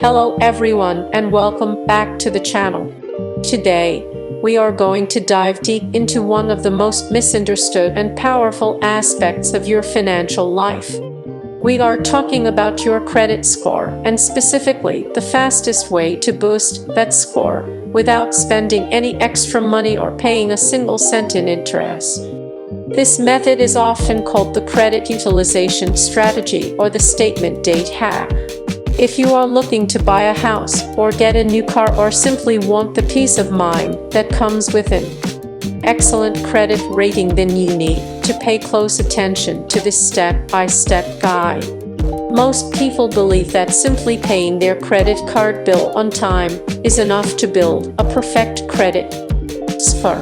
Hello everyone and welcome back to the channel. Today, we are going to dive deep into one of the most misunderstood and powerful aspects of your financial life. We are talking about your credit score and specifically the fastest way to boost that score without spending any extra money or paying a single cent in interest. This method is often called the credit utilization strategy or the statement date hack. If you are looking to buy a house or get a new car or simply want the peace of mind that comes with an excellent credit rating, then you need to pay close attention to this step-by-step guide. Most people believe that simply paying their credit card bill on time is enough to build a perfect credit score.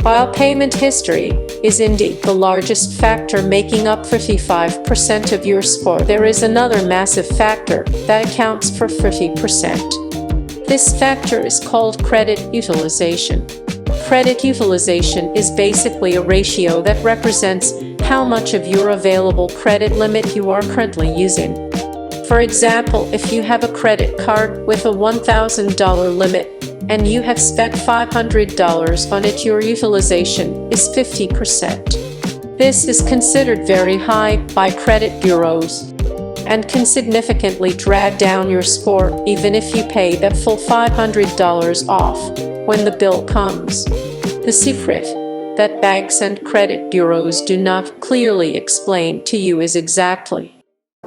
While payment history is indeed the largest factor, making up 55% of your score, there is another massive factor that accounts for 30%. This factor is called credit utilization. Credit utilization is basically a ratio that represents how much of your available credit limit you are currently using. For example, if you have a credit card with a $1,000 limit, and you have spent $500 on it, your utilization is 50%. This is considered very high by credit bureaus and can significantly drag down your score even if you pay that full $500 off when the bill comes. The secret that banks and credit bureaus do not clearly explain to you is exactly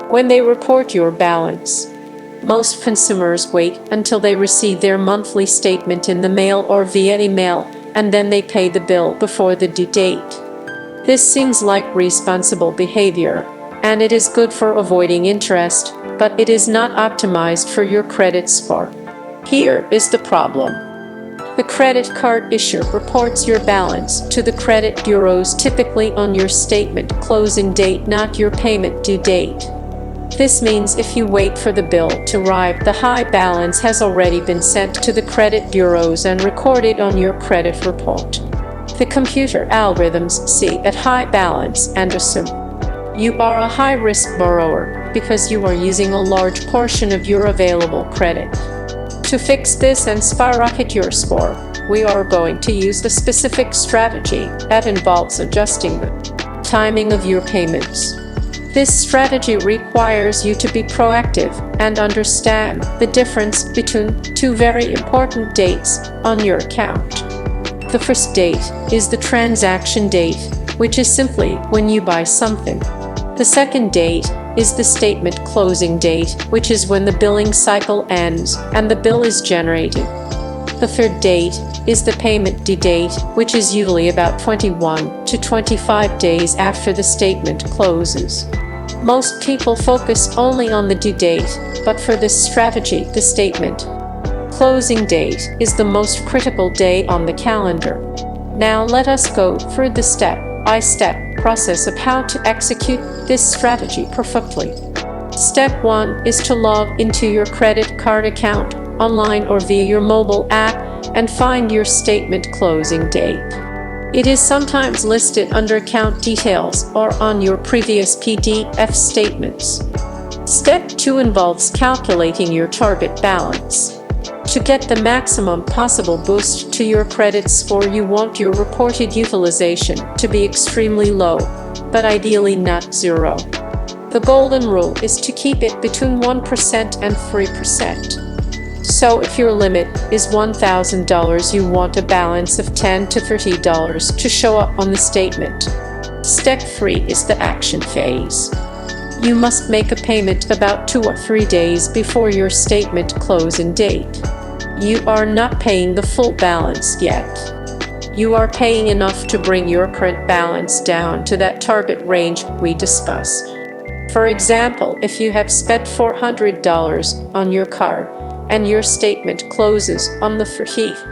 when they report your balance. Most consumers wait until they receive their monthly statement in the mail or via email, and then they pay the bill before the due date. This seems like responsible behavior, and it is good for avoiding interest, but it is not optimized for your credit score. Here is the problem. The credit card issuer reports your balance to the credit bureaus typically on your statement closing date, not your payment due date. This means if you wait for the bill to arrive, the high balance has already been sent to the credit bureaus and recorded on your credit report. The computer algorithms see that high balance and assume you are a high-risk borrower because you are using a large portion of your available credit. To fix this and skyrocket your score, we are going to use the specific strategy that involves adjusting the timing of your payments. This strategy requires you to be proactive and understand the difference between two very important dates on your account. The first date is the transaction date, which is simply when you buy something. The second date is the statement closing date, which is when the billing cycle ends and the bill is generated. The third date is the payment due date, which is usually about 21 to 25 days after the statement closes. Most people focus only on the due date, but for this strategy, the statement closing date is the most critical day on the calendar. Now let us go through the step-by-step process of how to execute this strategy perfectly. Step 1 is to log into your credit card account online or via your mobile app and find your statement closing date. It is sometimes listed under account details or on your previous PDF statements. Step 2 involves calculating your target balance. To get the maximum possible boost to your credit score, you want your reported utilization to be extremely low, but ideally not zero. The golden rule is to keep it between 1% and 3%. So if your limit is $1,000, you want a balance of $10 to $30 to show up on the statement. Step 3 is the action phase. You must make a payment about 2 or 3 days before your statement closing date. You are not paying the full balance yet. You are paying enough to bring your current balance down to that target range we discussed. For example, if you have spent $400 on your card, and your statement closes on the 30th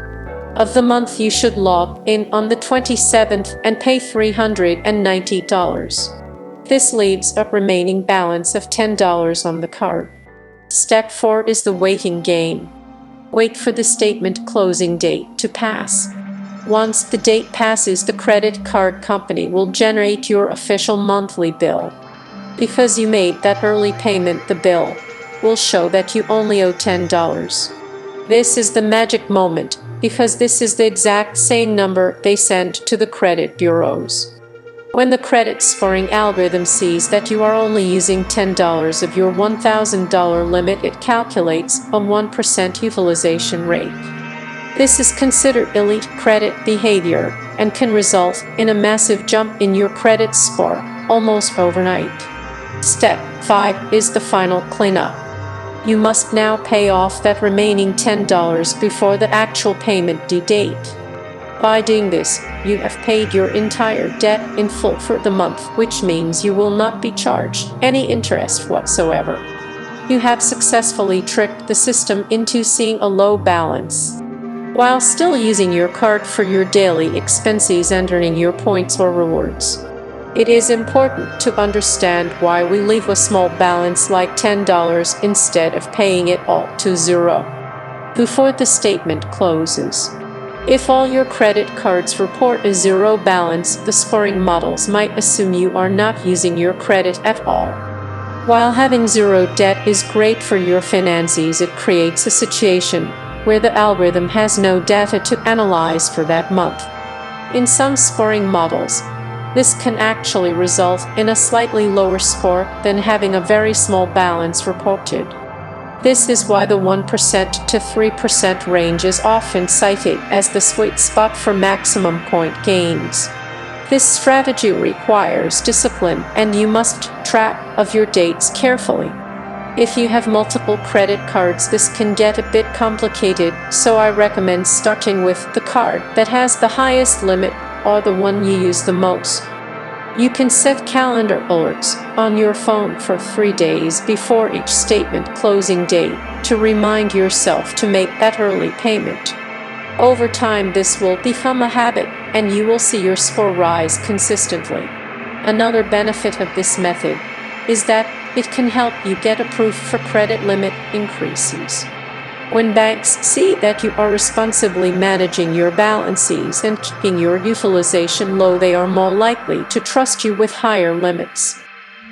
of the month, you should log in on the 27th and pay $390. This leaves a remaining balance of $10 on the card. Step 4 is the waiting game. Wait for the statement closing date to pass. Once the date passes, the credit card company will generate your official monthly bill. Because you made that early payment, the bill will show that you only owe $10. This is the magic moment, because this is the exact same number they send to the credit bureaus. When the credit scoring algorithm sees that you are only using $10 of your $1,000 limit, it calculates a 1% utilization rate. This is considered elite credit behavior and can result in a massive jump in your credit score almost overnight. Step 5 is the final cleanup. You must now pay off that remaining $10 before the actual payment due date. By doing this, you have paid your entire debt in full for the month, which means you will not be charged any interest whatsoever. You have successfully tricked the system into seeing a low balance, while still using your card for your daily expenses and earning your points or rewards. It is important to understand why we leave a small balance like $10 instead of paying it all to zero before the statement closes. If all your credit cards report a zero balance, the scoring models might assume you are not using your credit at all. While having zero debt is great for your finances, it creates a situation where the algorithm has no data to analyze for that month. In some scoring models, this can actually result in a slightly lower score than having a very small balance reported. This is why the 1% to 3% range is often cited as the sweet spot for maximum point gains. This strategy requires discipline, and you must track of your dates carefully. If you have multiple credit cards, this can get a bit complicated, so I recommend starting with the card that has the highest limit or the one you use the most. You can set calendar alerts on your phone for 3 days before each statement closing date to remind yourself to make that early payment. Over time, this will become a habit, and you will see your score rise consistently. Another benefit of this method is that it can help you get approved for credit limit increases. When banks see that you are responsibly managing your balances and keeping your utilization low, they are more likely to trust you with higher limits.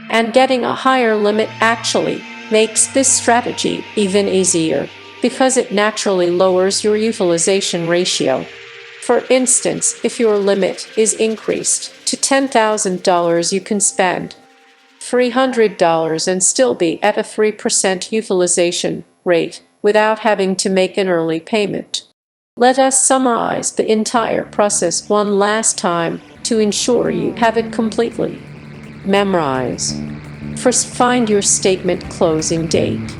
And getting a higher limit actually makes this strategy even easier, because it naturally lowers your utilization ratio. For instance, if your limit is increased to $10,000, you can spend $300 and still be at a 3% utilization rate without having to make an early payment. Let us summarize the entire process one last time to ensure you have it completely memorized. First, find your statement closing date.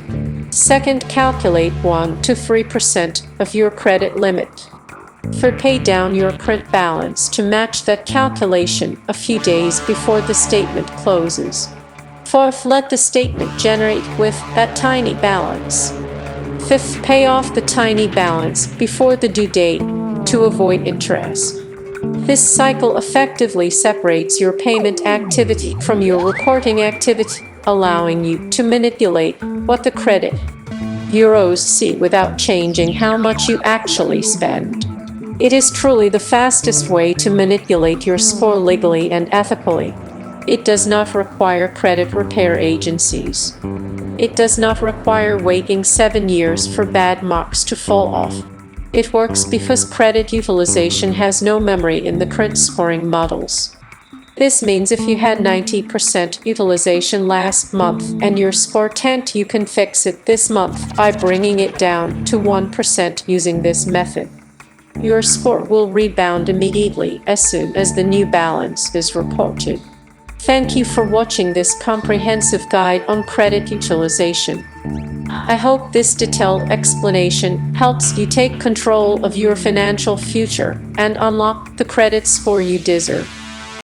Second, calculate 1 to 3% of your credit limit. Third, pay down your credit balance to match that calculation a few days before the statement closes. Fourth, let the statement generate with that tiny balance. Fifth, pay off the tiny balance before the due date to avoid interest. This cycle effectively separates your payment activity from your reporting activity, allowing you to manipulate what the credit bureaus see without changing how much you actually spend. It is truly the fastest way to manipulate your score legally and ethically. It does not require credit repair agencies. It does not require waiting 7 years for bad marks to fall off. It works because credit utilization has no memory in the credit scoring models. This means if you had 90% utilization last month and your score 10, you can fix it this month by bringing it down to 1% using this method. Your score will rebound immediately as soon as the new balance is reported. Thank you for watching this comprehensive guide on credit utilization. I hope this detailed explanation helps you take control of your financial future and unlock the credit score you deserve.